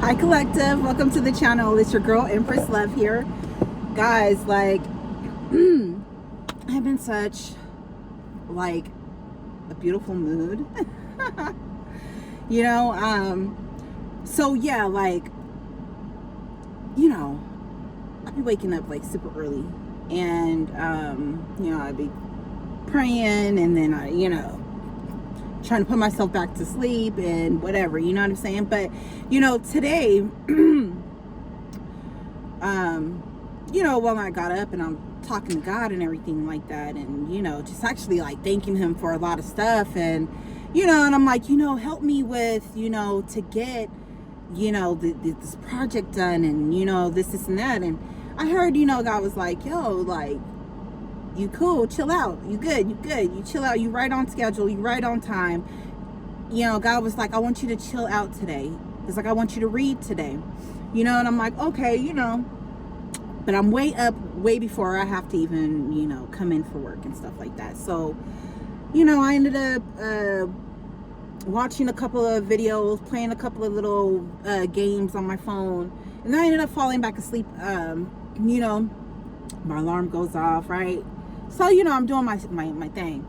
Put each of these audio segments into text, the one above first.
Hi Collective, welcome to the channel. It's your girl Empress Love here. Guys, like I'm in such like a beautiful mood. you know, so yeah, like, I'd be waking up like super early and I'd be praying and then trying to put myself back to sleep and whatever, you know what I'm saying? But today when I got up and I'm talking to God and everything like that, and just actually like thanking him for a lot of stuff, and and I'm like, help me with to get this project done, and this and that. And I heard God was like, yo, like, you cool, chill out, you good, you chill out, you right on schedule, you right on time. God was like, I want you to chill out today. It's like, I want you to read today, and I'm like, okay, but I'm way before I have to even come in for work and stuff like that. So I ended up watching a couple of videos, playing a couple of little games on my phone, and then I ended up falling back asleep. My alarm goes off, right? So I'm doing my thing.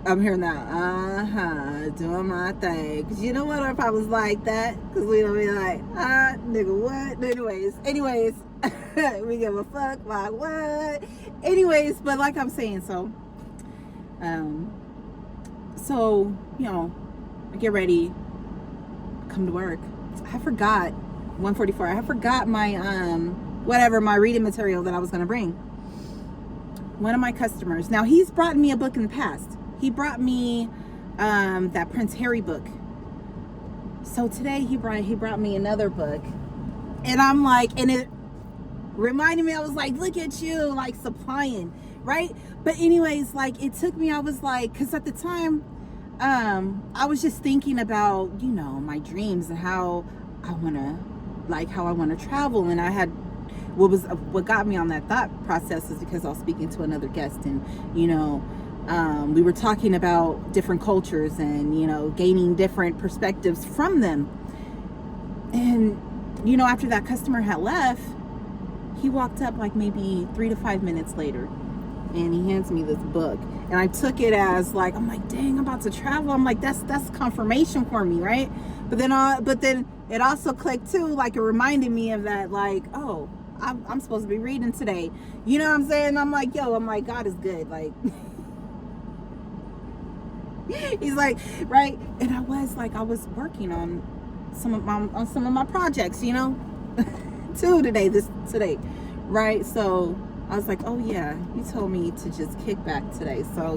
I'm hearing that doing my thing, because you know what, if I was like that, because we don't be like, nigga, what? Anyways we give a fuck like what? Anyways, but like I'm saying, so I get ready, come to work. I forgot 1:44. I forgot my my reading material that I was going to bring. One of my customers, now he's brought me a book in the past. He brought me that Prince Harry book. So today he brought me another book, and I'm like, and it reminded me, I was like, look at you, like, supplying, right? But anyways, like, it took me, I was like, because at the time I was just thinking about my dreams and how I want to travel. And I had what got me on that thought process is because I was speaking to another guest, and we were talking about different cultures and gaining different perspectives from them. And after that customer had left, he walked up like maybe 3 to 5 minutes later, and he hands me this book, and I took it as like, I'm like, dang, I'm about to travel. I'm like, that's confirmation for me, right? But then it also clicked too, like, it reminded me of that, like, oh, I'm supposed to be reading today. You know what I'm saying? I'm like, God is good. Like, he's like, right? And I was working on some of my projects, too today, right? So I was like, oh yeah, you told me to just kick back today. So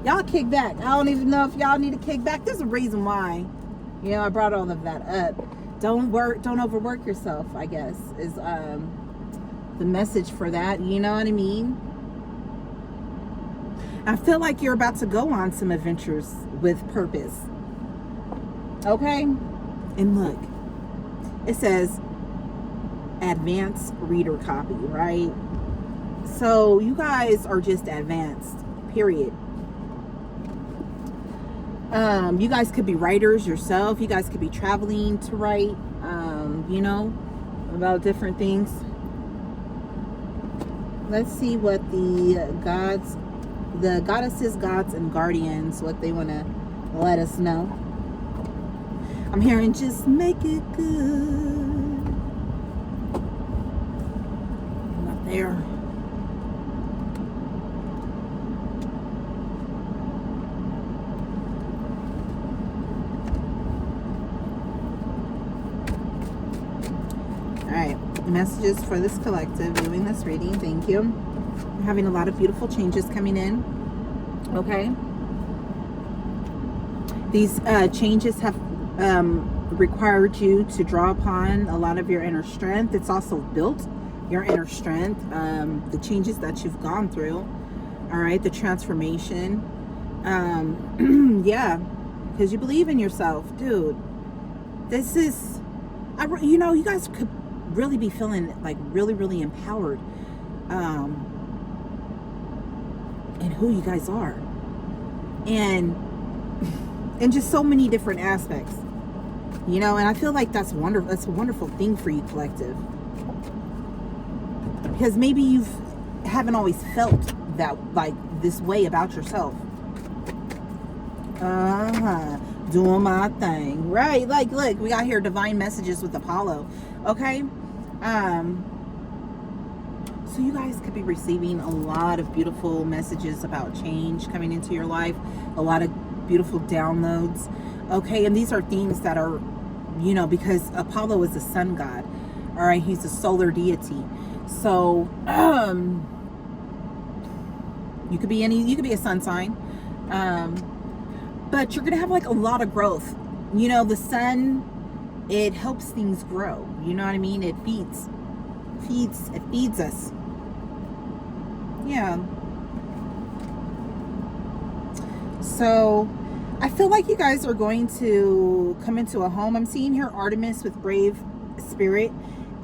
y'all kick back. I don't even know if y'all need to kick back. There's a reason why I brought all of that up. Don't overwork yourself, I guess, is the message for that. You know what I mean? I feel like you're about to go on some adventures with purpose. Okay? And look, it says advanced reader copy, right? So you guys are just advanced, period. You guys could be writers yourself. You guys could be traveling to write, about different things. Let's see what the goddesses, gods, and guardians, what they want to let us know. I'm hearing just make it good. Not there. Messages for this collective doing this reading. Thank you. I'm having a lot of beautiful changes coming in. Okay, these changes have required you to draw upon a lot of your inner strength. It's also built your inner strength, the changes that you've gone through. All right, the transformation. Yeah, because you believe in yourself, dude. This is, you guys could really be feeling like really, really empowered in who you guys are, and just so many different aspects. You know, and I feel like that's wonderful. That's a wonderful thing for you, collective. Because maybe you haven't always felt that, like, this way about yourself. Doing my thing. Right. Like, look, we got here divine messages with Apollo. Okay. So you guys could be receiving a lot of beautiful messages about change coming into your life. A lot of beautiful downloads. Okay. And these are things that are, you know, because Apollo is a sun god. All right. He's a solar deity. So, you could be a sun sign. But you're going to have like a lot of growth. You know, the sun, it helps things grow. You know what I mean? It feeds us. Yeah. So I feel like you guys are going to come into a home. I'm seeing here Artemis with Brave Spirit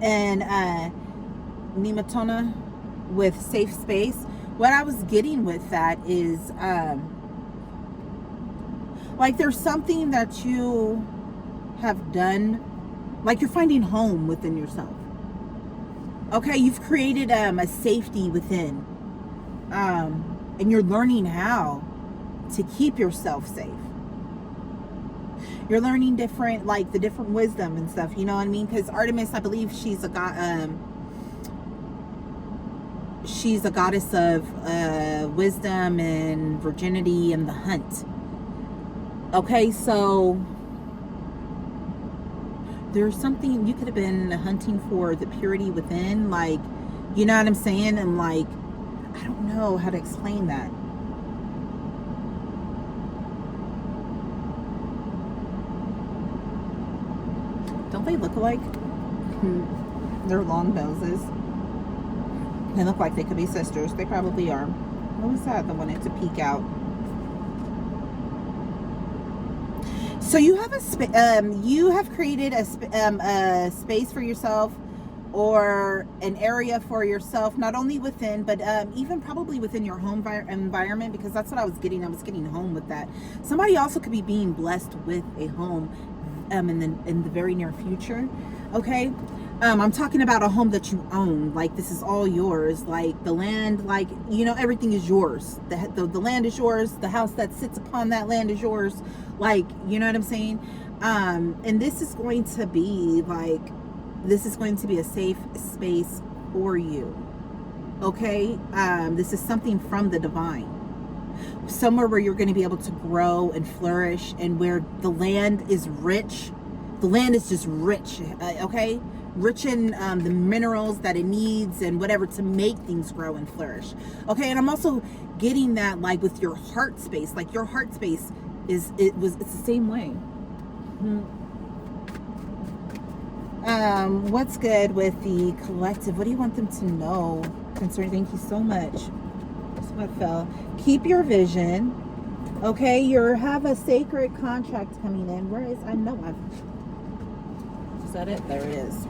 and Nematona with Safe Space. What I was getting with that is like there's something that you have done, like you're finding home within yourself. Okay, you've created a safety within, and you're learning how to keep yourself safe. You're learning different, like the different wisdom and stuff. You know what I mean? Because Artemis, I believe she's a god. She's a goddess of wisdom and virginity and the hunt. Okay, so there's something you could have been hunting for, the purity within, like, you know what I'm saying? And like, I don't know how to explain that. Don't they look alike? They're long noses. They look like they could be sisters. They probably are. What was that? The one to peek out. So you have you have created a space for yourself, or an area for yourself, not only within, but even probably within your home environment, because that's what I was getting. I was getting home with that. Somebody also could be being blessed with a home in the very near future. Okay. I'm talking about a home that you own. Like, this is all yours. Like, the land, like, you know, everything is yours. The land is yours. The house that sits upon that land is yours. Like, you know what I'm saying? And this is going to be like, this is going to be a safe space for you. Okay? This is something from the divine. Somewhere where you're going to be able to grow and flourish, and where the land is rich. The land is just rich. Okay? Rich in the minerals that it needs and whatever to make things grow and flourish. Okay, and I'm also getting that, like, with your heart space. Like, your heart space it's the same way. What's good with the collective? What do you want them to know concerning? Thank you so much. That's what fell. Keep your vision. Okay, you have a sacred contract coming in. Where is? I know I've. Is that it? There it is.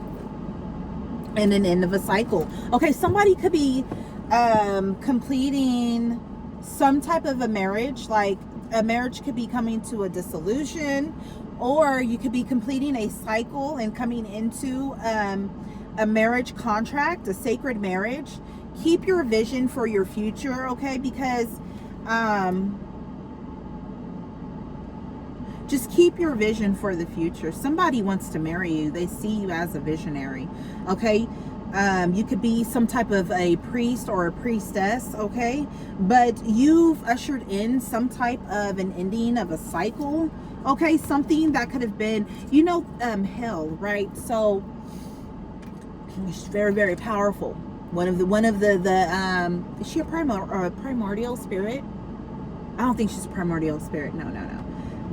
And an end of a cycle. Okay, somebody could be completing some type of a marriage. Like, a marriage could be coming to a dissolution, or you could be completing a cycle and coming into a marriage contract, a sacred marriage. Keep your vision for your future, okay? Because just keep your vision for the future. Somebody wants to marry you. They see you as a visionary. Okay. You could be some type of a priest or a priestess. Okay. But you've ushered in some type of an ending of a cycle. Okay. Something that could have been, you know, hell, right? So it's very, very powerful. One of the is she a primordial spirit? I don't think she's a primordial spirit. No.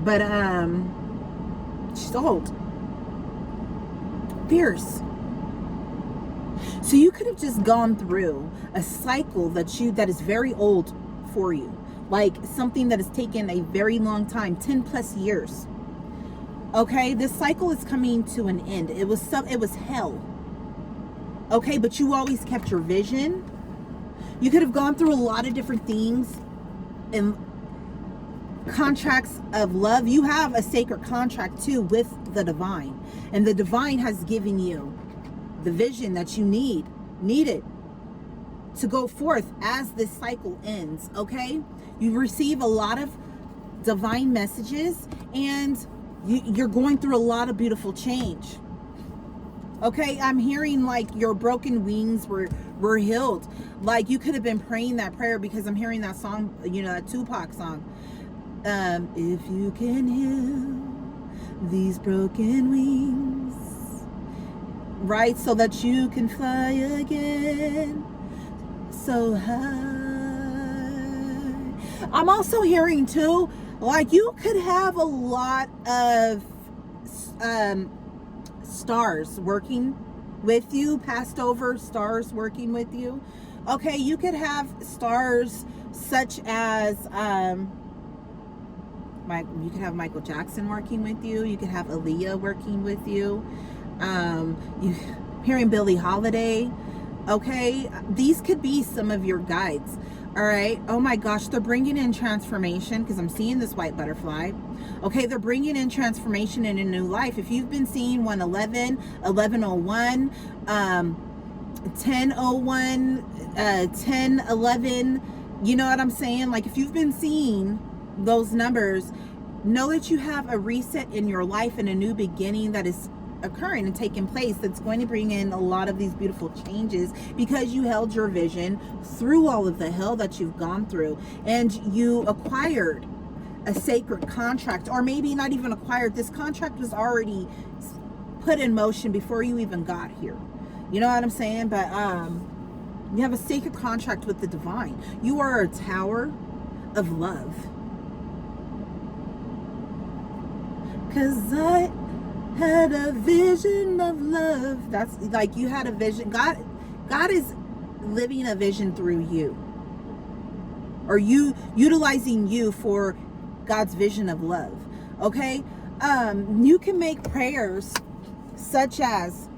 But she's old, fierce. So you could have just gone through a cycle that is very old for you, like something that has taken a very long time, 10 plus years. Okay, this cycle is coming to an end. It was hell. Okay, but you always kept your vision. You could have gone through a lot of different things, and contracts of love. You have a sacred contract too with the divine, and the divine has given you the vision that you needed to go forth as this cycle ends. Okay, you receive a lot of divine messages, and you're going through a lot of beautiful change. Okay, I'm hearing like your broken wings were healed. Like you could have been praying that prayer, because I'm hearing that song, you know, that Tupac song. If you can heal these broken wings, right, so that you can fly again so high. I'm also hearing too, like you could have a lot of stars working with you, passed over stars working with you. Okay, you could have stars such as you could have Michael Jackson working with you. You could have Aaliyah working with you. You hearing Billie Holiday. Okay, these could be some of your guides. All right. Oh my gosh, they're bringing in transformation, because I'm seeing this white butterfly. Okay, they're bringing in transformation in a new life. If you've been seeing 111, 1101, 1001, 1011, you know what I'm saying? Like if you've been seeing those numbers, know that you have a reset in your life and a new beginning that is occurring and taking place, that's going to bring in a lot of these beautiful changes, because you held your vision through all of the hell that you've gone through, and you acquired a sacred contract. Or maybe not even acquired, this contract was already put in motion before you even got here, you know what I'm saying? But you have a sacred contract with the divine. You are a tower of love, because I had a vision of love. That's like, you had a vision. God is living a vision through you, or you utilizing you for God's vision of love. Okay, you can make prayers such as